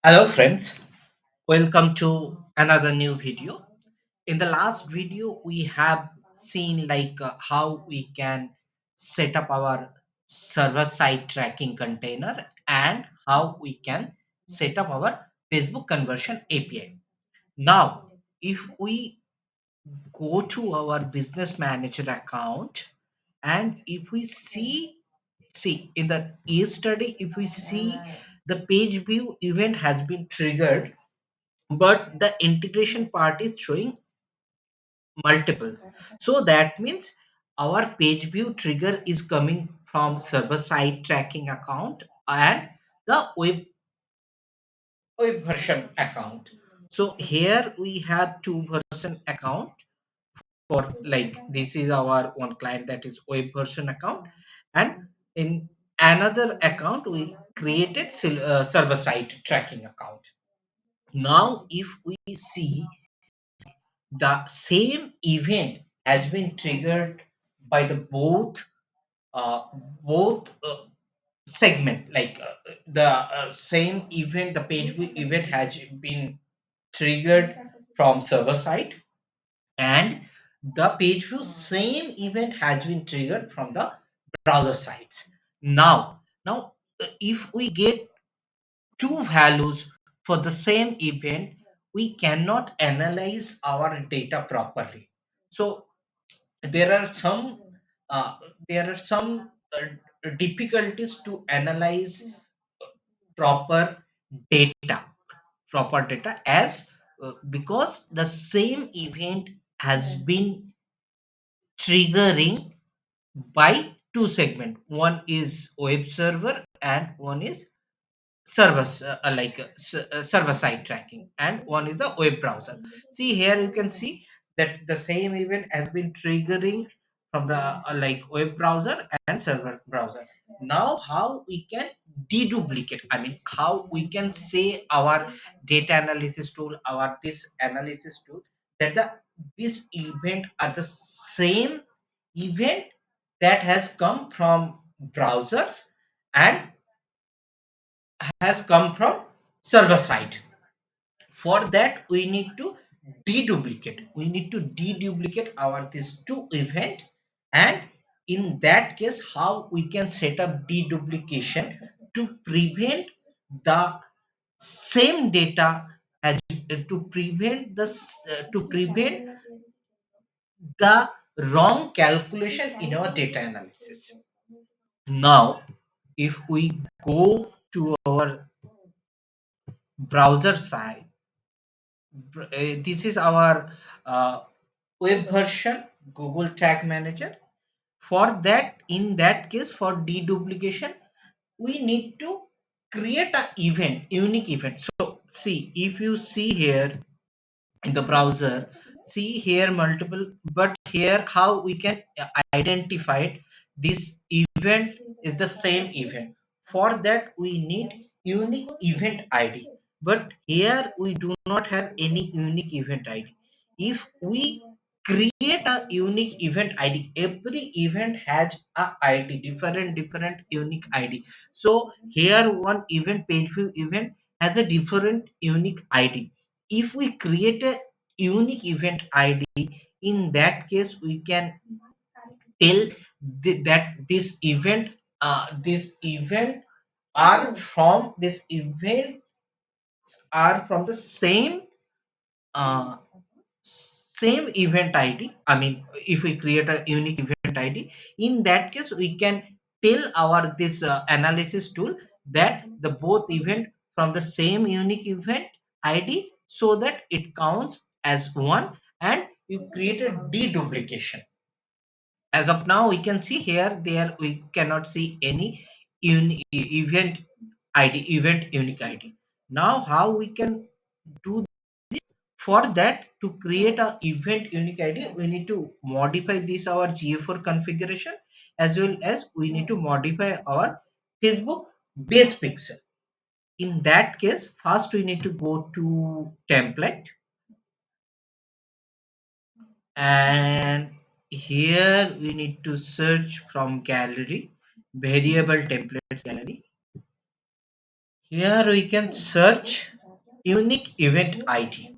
Hello friends, welcome to another new video. In the last video we have seen how we can set up our server side tracking container and how we can set up our Facebook conversion API. Now if we go to our business manager account and if we see in the yesterday if we see the page view event has been triggered, but the integration part is showing multiple. So that means our page view trigger is coming from server side tracking account and the web version account. So here we have two version account. For like this is our one client, that is web version account, and in another account we created server side tracking account. Now if we see, the same event has been triggered by the uh, both segment, the same event, the page view event has been triggered from server side, and the page view same event has been triggered from the browser sides. Now if we get two values for the same event, we cannot analyze our data properly. So there are some uh, there are some difficulties to analyze proper data proper data, as because the same event has been triggering by two segment. One is web server and one is server side tracking, and one is the web browser. See here you can see that the same event has been triggering from the web browser and server browser. Now how we can deduplicate, I mean how we can say our data analysis tool, our this analysis tool, that the this event are the same event that has come from browsers and has come from server side. For that we need to deduplicate our these two event, and in that case how we can set up deduplication to prevent the same data as to prevent the wrong calculation in our data analysis. Now if we go to our browser side, this is our uh, web version Google Tag Manager. For that, in that case, for deduplication, we need to create a event, unique event. So see, if you see here in the browser, see here multiple, but here how we can identify this event is the same event. For that we need unique event id, but here we do not have any unique event id. If we create a unique event id, every event has a id, different unique id. So here one event, page view event, has a different unique id. If we create a unique event id, in that case we can tell that this event are from this event are from the uh, same event id. I mean if we create a unique event id, in that case we can tell our this analysis tool that the both event from the same unique event id, so that it counts as one, and you create a deduplication. As of now we can see here, there we cannot see any event event unique id. Now how we can do? For that, to create a event unique id, we need to modify this our ga4 configuration, as well as we need to modify our Facebook base pixel. In that case, first we need to go to template, and here we need to search from gallery, variable templates gallery. Here we can search. unique event ID.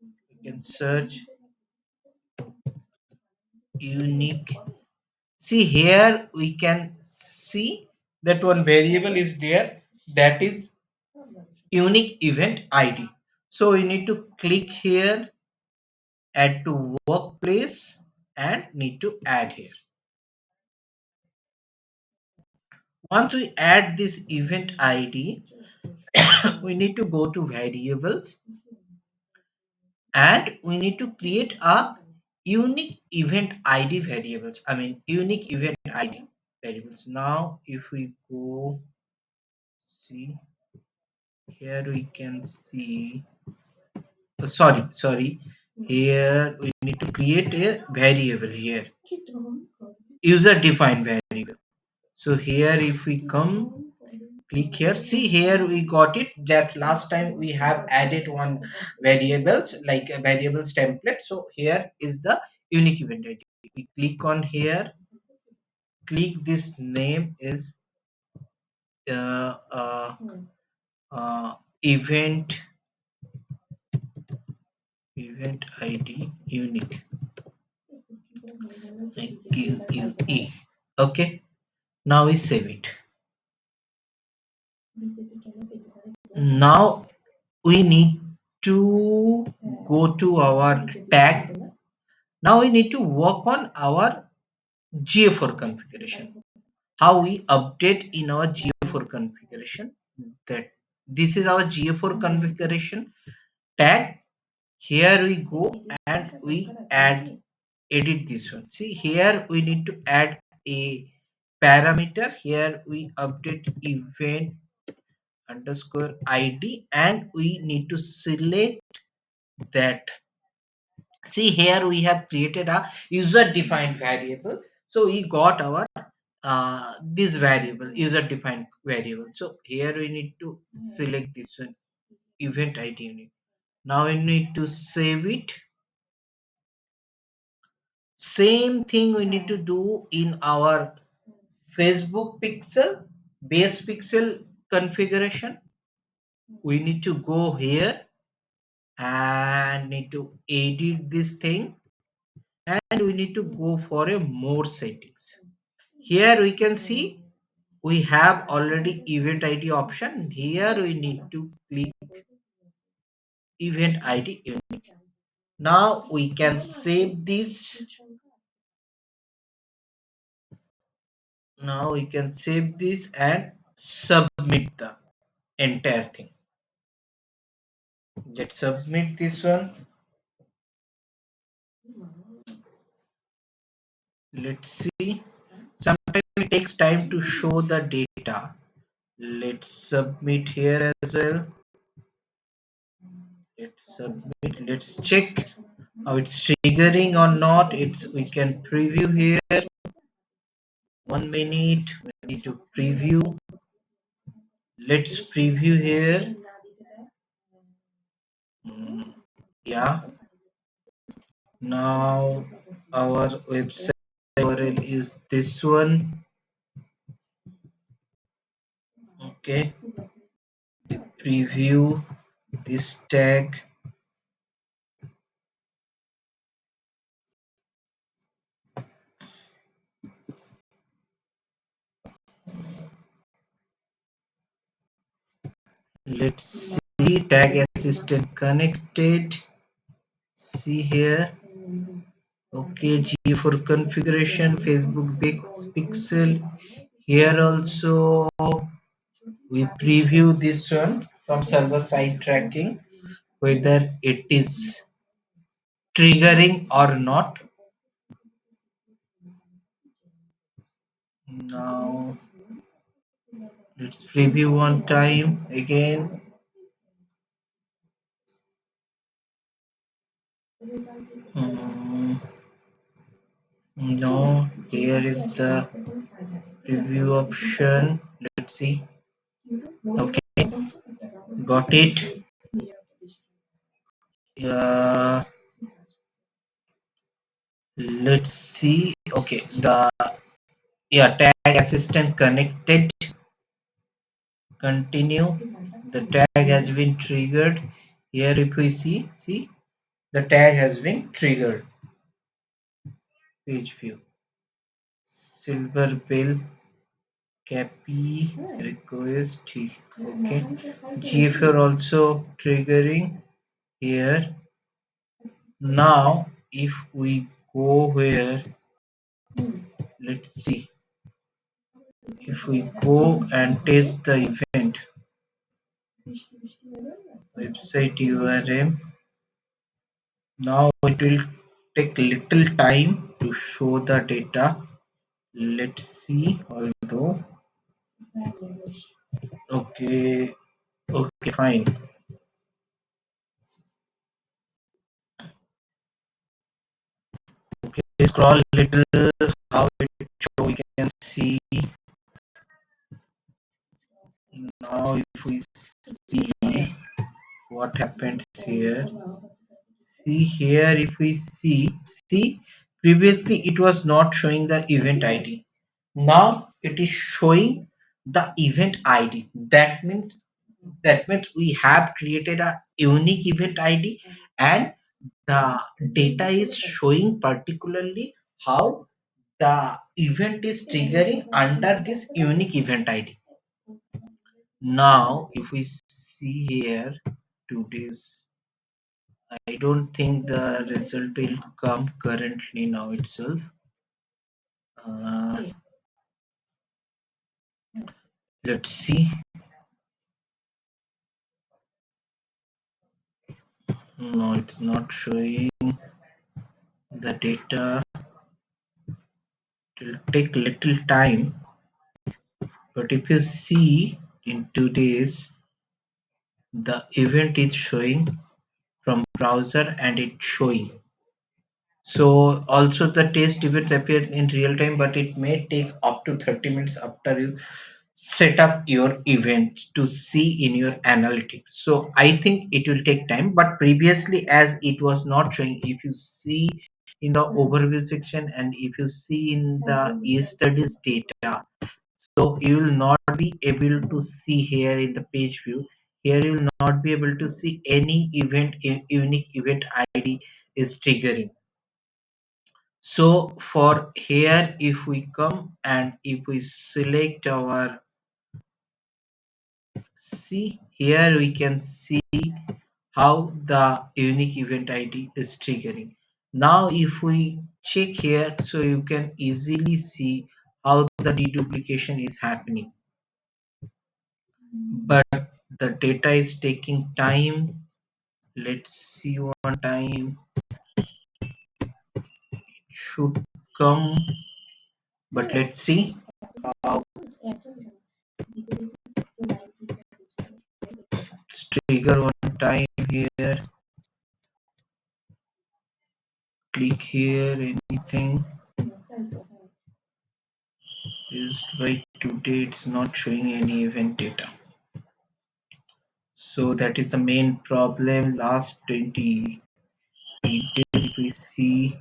You can search unique. See here we can see that one variable is there, that is unique event ID. So we need to click here, add to workplace, and need to add here. Once we add this event ID, we need to go to variables and we need to create a unique event ID variables. I mean unique event ID variables. Now if we go see here, we can see sorry, here we need to create a variable here, user defined variable. So here if we come, click here, see here we got it. Just last time we have added one variables like a variables template. So here is the unique event ID. We click on here, click this name is uh, uh, event ID unique, QUE. Okay, now we save it. Now we need to go to our tag. Now we need to work on our GA4 configuration. How we update in our GA4 configuration. That this is our GA4 configuration tag. Here we go and we edit this one. See here we need to add a parameter. Here we update event underscore ID and we need to select that. See here we have created a user defined variable. So we got our this variable, user defined variable. So here we need to select this one, event ID unit. Now we need to save it. Same thing we need to do in our Facebook pixel, base pixel configuration. We need to go here and need to edit this thing and we need to go for a more settings. Here we can see we have already event ID option. Here we need to click event ID unique. Now we can save this. Now we can save this and submit the entire thing. Let's submit this one. Let's see. Sometimes it takes time to show the data. Let's submit here as well. Let's submit. Let's check how it's triggering or not. It's we can preview here. 1 minute. We need to preview. Let's preview here. Yeah. Now our website URL is this one. Okay. Preview this tag. Let's see tag assistant connected. See here. Okay, G for configuration, Facebook pixel. Here also we preview this one from server side tracking whether it is triggering or not. Now let's preview one time again. No, here is the preview option. Let's see. Okay, got it. Let's see. Okay, the tag assistant connected. Continue. the tag has been triggered. Here if we see the tag has been triggered. Page view, silver bell, Capi request. Okay, GFR also triggering here. Now if we go here, let's see, if we go and test the event website URL, now it will take little time to show the data. Let's see, although okay, okay, fine. Okay, scroll little how it show. We can see now if we see what happens here. See here if we see previously it was not showing the event ID. Now it is showing the event ID. That means we have created a unique event ID, and the data is showing particularly how the event is triggering under this unique event ID. Now if we see here today's, I don't think the result will come currently now itself. Uh, let's see. No, it's not showing the data. It will take little time. But if you see in today's, the event is showing from browser and it's showing. So also the test events appear in real time, but it may take up to 30 minutes after you set up your event to see in your analytics. So I think it will take time, but previously as it was not showing, if you see in the overview section and if you see in the yesterday's data, so you will not be able to see here in the page view. Here you will not be able to see any event, unique event ID is triggering. So for here, if we come and if we select our, see here we can see how the unique event ID is triggering. Now if we check here, so you can easily see how the deduplication is happening. But the data is taking time. Let's see one time. It should come, but let's see how it's trigger one time here. Click here, anything is by today. It's not showing any event data. So that is the main problem. Last 20 days, if we see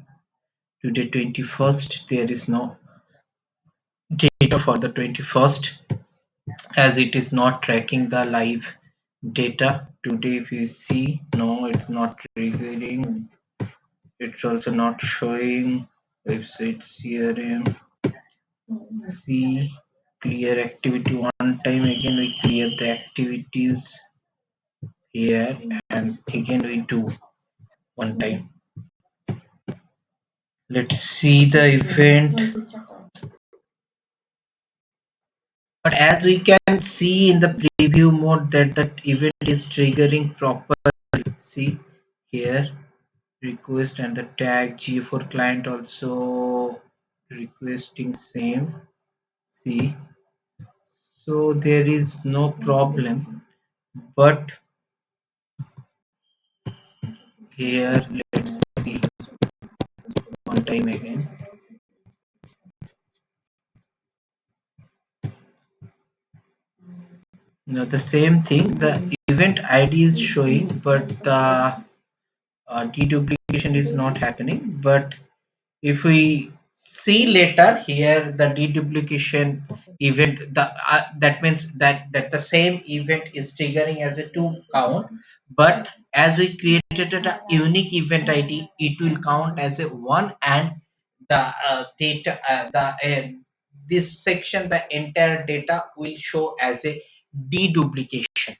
today 21st, there is no data for the 21st, as it is not tracking the live data. Today if you see, no, it's not triggering. It's also not showing website CRM. See, clear activity one time. Again we clear the activities here, and again we do one time. Let's see the event. But as we can see in the preview mode that that event is triggering properly. See here, request and the tag G4 client also requesting same. See, so there is no problem. But here let's see one time again. Now the same thing, the event ID is showing, but the deduplication is not happening. But if we see later here the deduplication event, that means that the same event is triggering as a two count, but as we created a unique event id, it will count as a one, and the data this section, the entire data will show as a deduplication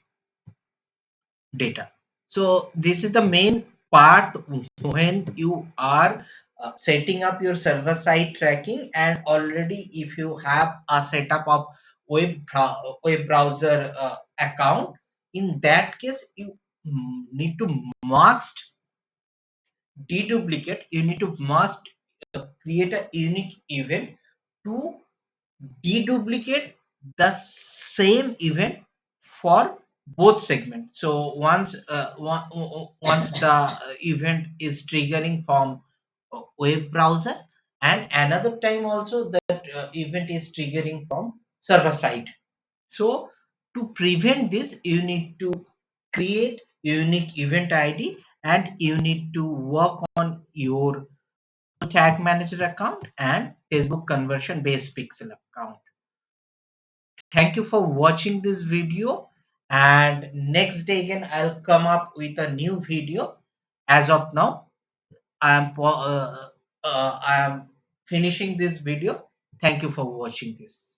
data. So this is the main part when you are setting up your server side tracking, and already if you have a setup of web browser account, in that case you need to must deduplicate, you need to must create a unique event to deduplicate the same event for both segments. So once the event is triggering from web browsers, and another time also that event is triggering from server side. So to prevent this, you need to create unique event id, and you need to work on your tag manager account and Facebook conversion based pixel account. Thank you for watching this video, and next day again I'll come up with a new video. As of now, I am finishing this video. Thank you for watching this.